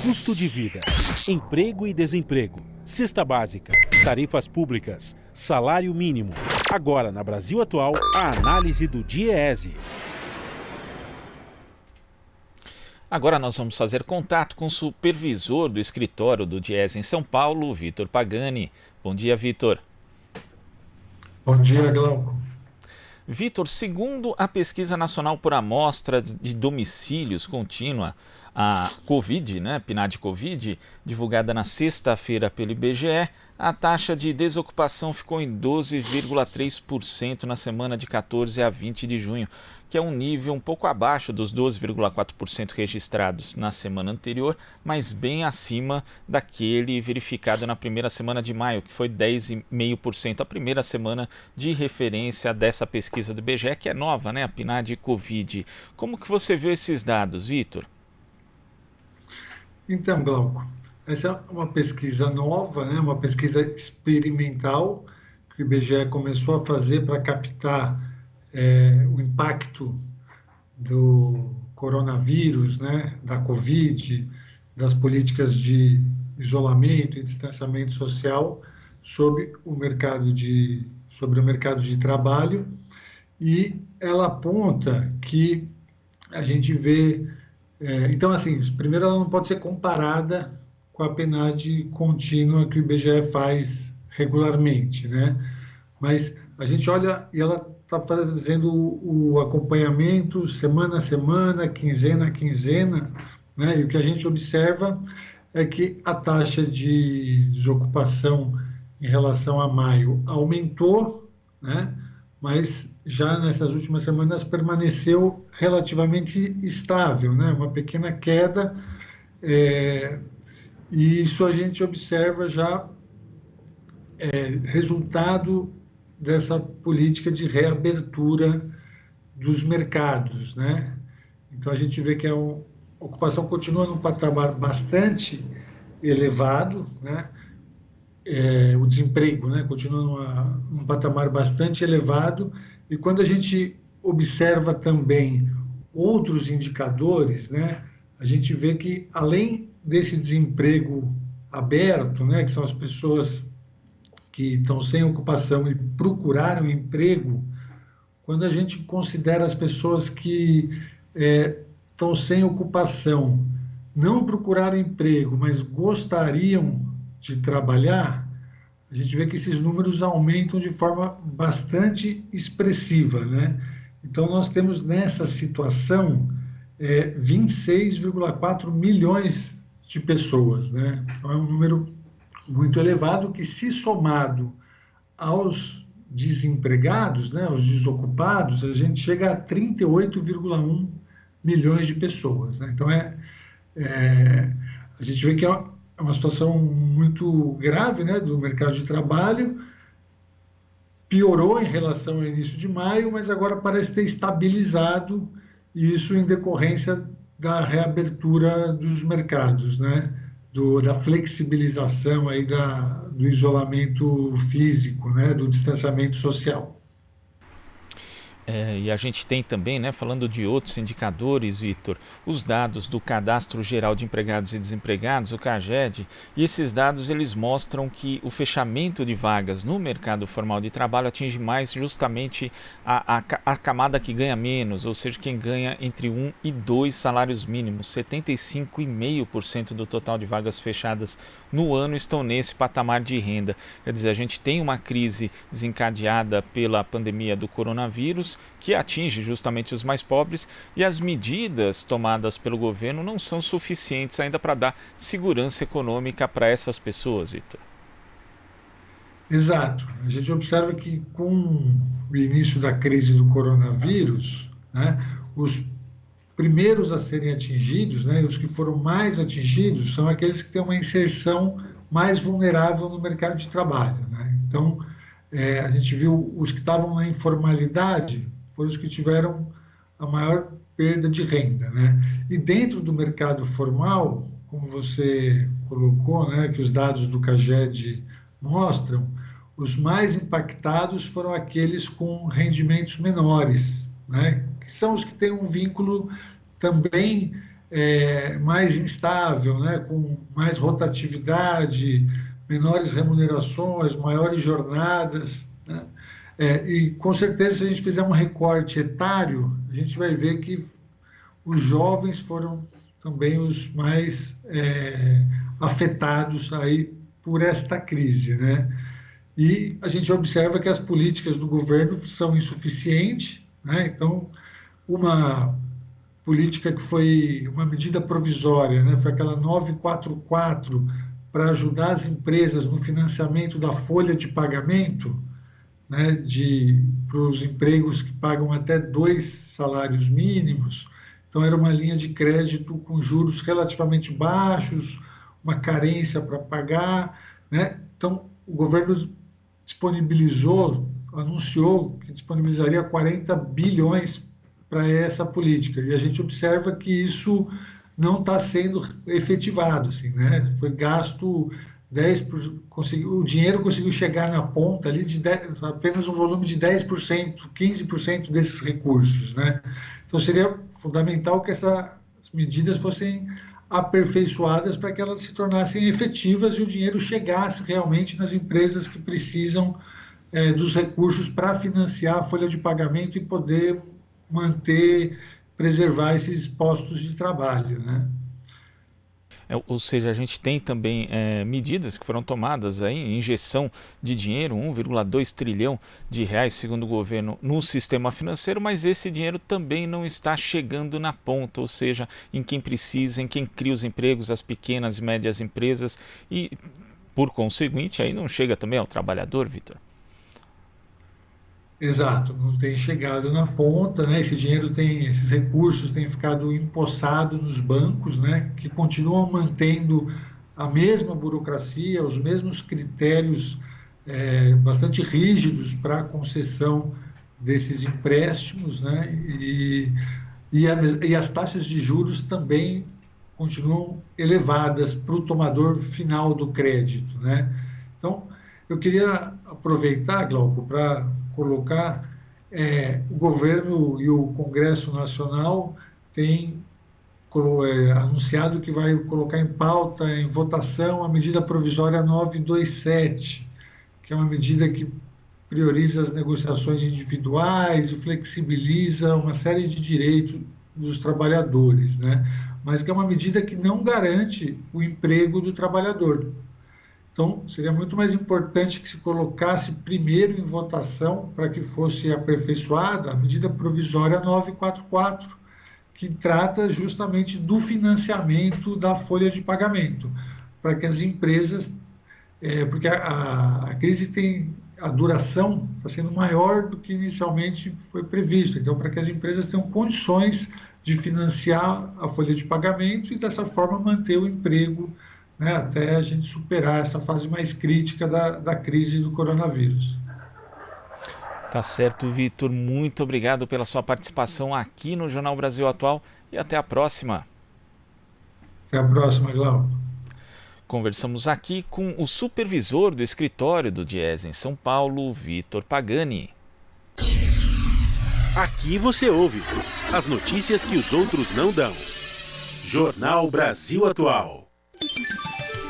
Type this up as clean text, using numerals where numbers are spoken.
Custo de vida, emprego e desemprego, cesta básica, tarifas públicas, salário mínimo. Agora, na Brasil Atual, a análise do DIEESE. Agora nós vamos fazer contato com o supervisor do escritório do DIEESE em São Paulo, Vitor Pagani. Bom dia, Vitor. Bom dia, Glauco. Vitor, segundo a Pesquisa Nacional por Amostra de Domicílios Contínua, a Covid, PNAD-Covid, divulgada na sexta-feira pelo IBGE, a taxa de desocupação ficou em 12,3% na semana de 14 a 20 de junho, que é um nível um pouco abaixo dos 12,4% registrados na semana anterior, mas bem acima daquele verificado na primeira semana de maio, que foi 10,5%, a primeira semana de referência dessa pesquisa do IBGE, que é nova, a PNAD-Covid. Como que você viu esses dados, Vitor? Então, Glauco, essa é uma pesquisa nova, uma pesquisa experimental que o IBGE começou a fazer para captar o impacto do coronavírus, da Covid, das políticas de isolamento e distanciamento social sobre o mercado de trabalho, e ela aponta que a gente vê... Então, assim, primeiro, ela não pode ser comparada com a PNAD contínua que o IBGE faz regularmente, Mas a gente olha e ela está fazendo o acompanhamento semana a semana, quinzena a quinzena, E o que a gente observa é que a taxa de desocupação em relação a maio aumentou, mas já nessas últimas semanas permaneceu relativamente estável, uma pequena queda, e isso a gente observa já resultado dessa política de reabertura dos mercados, Então a gente vê que a ocupação continua num patamar bastante elevado, o desemprego, continua num patamar bastante elevado, e quando a gente observa também outros indicadores, a gente vê que, além desse desemprego aberto, que são as pessoas que estão sem ocupação e procuraram emprego, quando a gente considera as pessoas que estão sem ocupação, não procuraram emprego, mas gostariam de trabalhar, a gente vê que esses números aumentam de forma bastante expressiva, Então, nós temos nessa situação 26,4 milhões de pessoas, Então, é um número muito elevado que, se somado aos desempregados, aos desocupados, a gente chega a 38,1 milhões de pessoas, Então, a gente vê que é uma situação muito grave, do mercado de trabalho, piorou em relação ao início de maio, mas agora parece ter estabilizado, e isso em decorrência da reabertura dos mercados, da flexibilização aí do isolamento físico, do distanciamento social. E a gente tem também, falando de outros indicadores, Vitor, os dados do Cadastro Geral de Empregados e Desempregados, o CAGED, e esses dados eles mostram que o fechamento de vagas no mercado formal de trabalho atinge mais justamente a camada que ganha menos, ou seja, quem ganha entre 1 e 2 salários mínimos. 75,5% do total de vagas fechadas no ano estão nesse patamar de renda. Quer dizer, a gente tem uma crise desencadeada pela pandemia do coronavírus, que atinge justamente os mais pobres, e as medidas tomadas pelo governo não são suficientes ainda para dar segurança econômica para essas pessoas, Vitor. Exato. A gente observa que, com o início da crise do coronavírus, os primeiros a serem atingidos, e os que foram mais atingidos, são aqueles que têm uma inserção mais vulnerável no mercado de trabalho. Então, a gente viu os que estavam na informalidade foram os que tiveram a maior perda de renda, E dentro do mercado formal, como você colocou, que os dados do CAGED mostram, os mais impactados foram aqueles com rendimentos menores, que são os que têm um vínculo também mais instável, né, com mais rotatividade, menores remunerações, maiores jornadas, né? E com certeza, se a gente fizer um recorte etário, a gente vai ver que os jovens foram também os mais afetados aí por esta crise, né? E a gente observa que as políticas do governo são insuficientes, né? Então, uma política que foi uma medida provisória, né? Foi aquela 944 para ajudar as empresas no financiamento da folha de pagamento, né? Para os empregos que pagam até 2 salários mínimos. Então, era uma linha de crédito com juros relativamente baixos, uma carência para pagar, né? Então, o governo anunciou que disponibilizaria 40 bilhões para essa política. E a gente observa que isso não está sendo efetivado, assim, né? Foi gasto 10%, o dinheiro conseguiu chegar na ponta ali de apenas um volume de 10%, 15% desses recursos, né? Então seria fundamental que essas medidas fossem aperfeiçoadas para que elas se tornassem efetivas e o dinheiro chegasse realmente nas empresas que precisam dos recursos para financiar a folha de pagamento e poder preservar esses postos de trabalho, né? Ou seja, a gente tem também medidas que foram tomadas aí, injeção de dinheiro, 1,2 trilhão de reais, segundo o governo, no sistema financeiro, mas esse dinheiro também não está chegando na ponta, ou seja, em quem precisa, em quem cria os empregos, as pequenas e médias empresas e, por conseguinte, aí não chega também ao trabalhador, Vitor? Exato, não tem chegado na ponta, né? Esses recursos têm ficado empossados nos bancos, né? Que continuam mantendo a mesma burocracia, os mesmos critérios bastante rígidos para a concessão desses empréstimos, né? E as taxas de juros também continuam elevadas para o tomador final do crédito, né? Então, eu queria aproveitar, Glauco, para colocar, o governo e o Congresso Nacional têm anunciado que vai colocar em pauta, em votação, a medida provisória 927, que é uma medida que prioriza as negociações individuais e flexibiliza uma série de direitos dos trabalhadores, né? Mas que é uma medida que não garante o emprego do trabalhador. Então, seria muito mais importante que se colocasse primeiro em votação para que fosse aperfeiçoada a medida provisória 944, que trata justamente do financiamento da folha de pagamento, para que as empresas, porque a crise a duração está sendo maior do que inicialmente foi previsto, então para que as empresas tenham condições de financiar a folha de pagamento e dessa forma manter o emprego, né, até a gente superar essa fase mais crítica da crise do coronavírus. Tá certo, Vitor. Muito obrigado pela sua participação aqui no Jornal Brasil Atual e até a próxima. Até a próxima, Glauco. Conversamos aqui com o supervisor do escritório do Diese em São Paulo, Vitor Pagani. Aqui você ouve as notícias que os outros não dão. Jornal Brasil Atual.